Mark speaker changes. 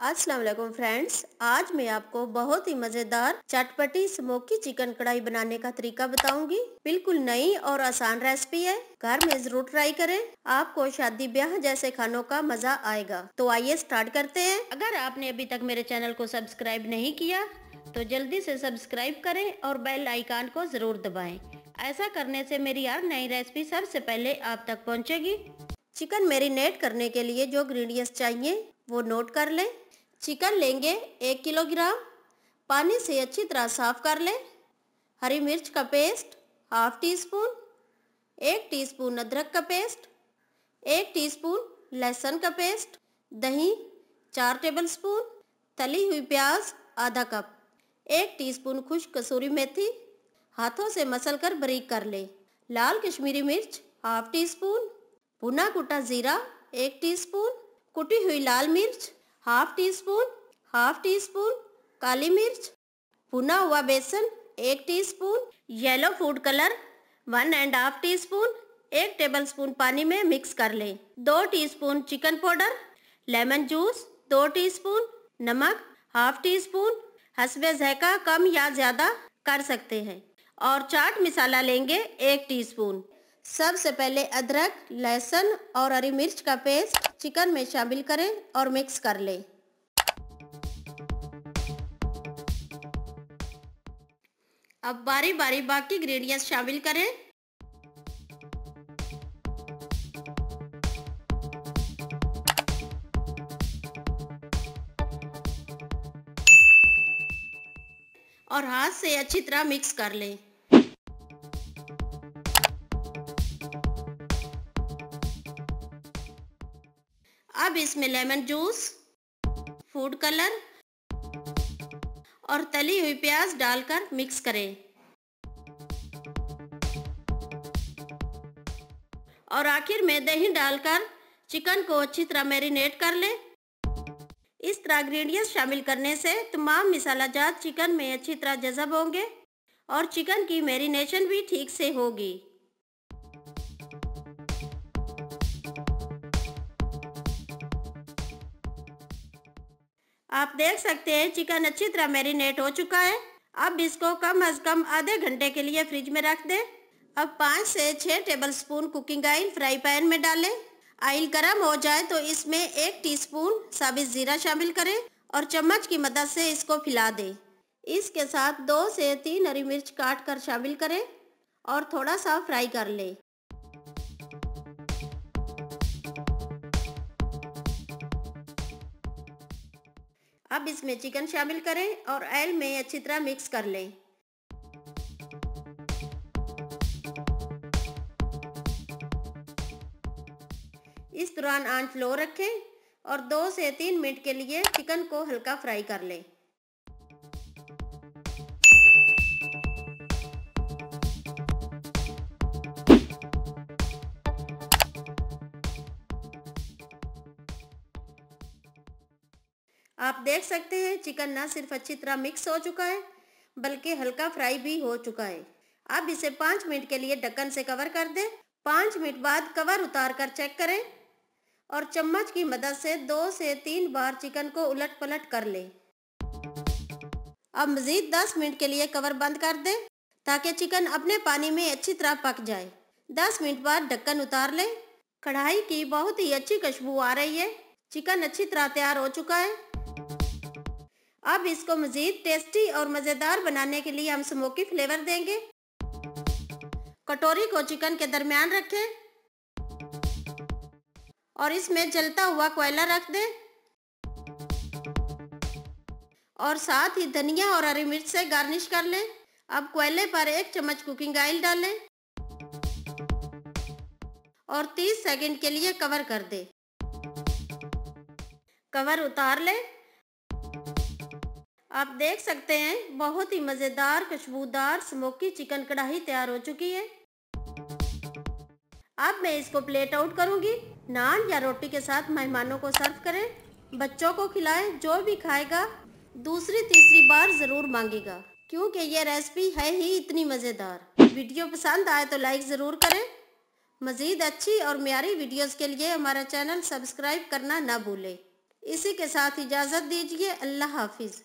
Speaker 1: अस्सलाम वालेकुम फ्रेंड्स, आज मैं आपको बहुत ही मज़ेदार चटपटी स्मोकी चिकन कढ़ाई बनाने का तरीका बताऊंगी। बिल्कुल नई और आसान रेसिपी है, घर में जरूर ट्राई करें। आपको शादी ब्याह जैसे खानों का मजा आएगा। तो आइए स्टार्ट करते हैं। अगर आपने अभी तक मेरे चैनल को सब्सक्राइब नहीं किया तो जल्दी से सब्सक्राइब करें और बेल आइकन को जरूर दबाएं। ऐसा करने से मेरी हर नई रेसिपी सबसे पहले आप तक पहुँचेगी। चिकन मैरिनेट करने के लिए जो इंग्रेडिएंट्स चाहिए वो नोट कर लें। चिकन लेंगे 1 किलोग्राम, पानी से अच्छी तरह साफ कर लें। हरी मिर्च का paste half tea spoon, 1 teaspoon अदरक का पेस्ट, 1 टीस्पून लहसुन का पेस्ट, दही 4 टेबलस्पून, तली हुई प्याज आधा कप, 1 टीस्पून खुश्क कसूरी मेथी हाथों से मसल कर बारीक कर ले। लाल कश्मीरी मिर्च हाफ टी स्पून, भुना कुटा जीरा 1 टीस्पून, कुटी हुई लाल मिर्च हाफ टी स्पून, काली मिर्च, भुना हुआ बेसन 1 teaspoon, yellow food colour 1.5 teaspoon, 1 tablespoon पानी में मिक्स कर लें। 2 teaspoon chicken powder, lemon juice 2 teaspoon, नमक हाफ टी स्पून, हस्बे ज़ायका कम या ज़्यादा कर सकते हैं, और चाट मसाला लेंगे 1 टीस्पून। सबसे पहले अदरक, लहसुन और हरी मिर्च का पेस्ट चिकन में शामिल करें और मिक्स कर लें। अब बारी बारी बाकी इंग्रेडिएंट्स शामिल करें। और हाथ से अच्छी तरह मिक्स कर लें। अब इसमें लेमन जूस, फूड कलर और तली हुई प्याज डालकर मिक्स करें। और आखिर में दही डालकर चिकन को अच्छी तरह मैरिनेट कर लें। इस तरह इंग्रेडिएंट्स शामिल करने से तमाम मसाला जात चिकन में अच्छी तरह जज़ब होंगे और चिकन की मैरिनेशन भी ठीक से होगी। आप देख सकते हैं चिकन अच्छी तरह मैरिनेट हो चुका है। अब इसको कम से कम आधे घंटे के लिए फ्रिज में रख दें। अब 5 से 6 tablespoon cooking oil fry pan में डालें। ऑयल गर्म हो जाए तो इसमें 1 टीस्पून साबित जीरा शामिल करें और चम्मच की मदद से इसको फैला दें। इसके साथ 2 से 3 हरी मिर्च काट कर शामिल करें और थोड़ा सा फ्राई कर लें। अब इसमें चिकन शामिल करें और ऑयल में अच्छी तरह मिक्स कर लें। इस दौरान आंच लो रखें और 2 से 3 मिनट के लिए चिकन को हल्का फ्राई कर लें। आप देख सकते हैं चिकन न सिर्फ अच्छी तरह मिक्स हो चुका है बल्कि हल्का फ्राई भी हो चुका है। अब इसे 5 मिनट के लिए ढक्कन से कवर कर दें। 5 मिनट बाद कवर उतार कर चेक करें और चम्मच की मदद से 2 से 3 बार चिकन को उलट पलट कर लें। अब मज़ीद 10 मिनट के लिए कवर बंद कर दें ताकि चिकन अपने पानी में अच्छी तरह पक जाए। 10 मिनट बाद ढक्कन उतार लें। कढ़ाई की बहुत ही अच्छी खुशबू आ रही है। चिकन अच्छी तरह तैयार हो चुका है। अब इसको मज़ीद टेस्टी और मज़ेदार बनाने के लिए हम स्मोकी फ्लेवर देंगे। कटोरी को चिकन के दरमियान रखें और इसमें जलता हुआ कोयला रख दें और साथ ही धनिया और हरी मिर्च से गार्निश कर लें। अब कोयले पर 1 चम्मच कुकिंग ऑयल डालें और 30 सेकंड के लिए कवर कर दें। कवर उतार लें। आप देख सकते हैं बहुत ही मज़ेदार खुशबूदार स्मोकी चिकन कढ़ाई तैयार हो चुकी है। अब मैं इसको प्लेट आउट करूंगी। नान या रोटी के साथ मेहमानों को सर्व करें। बच्चों को खिलाएं, जो भी खाएगा दूसरी तीसरी बार ज़रूर मांगेगा क्योंकि ये रेसिपी है ही इतनी मज़ेदार। वीडियो पसंद आए तो लाइक ज़रूर करें। मज़ीद अच्छी और म्यारी वीडियोज़ के लिए हमारा चैनल सब्सक्राइब करना ना भूलें। इसी के साथ इजाजत दीजिए। अल्लाह हाफिज।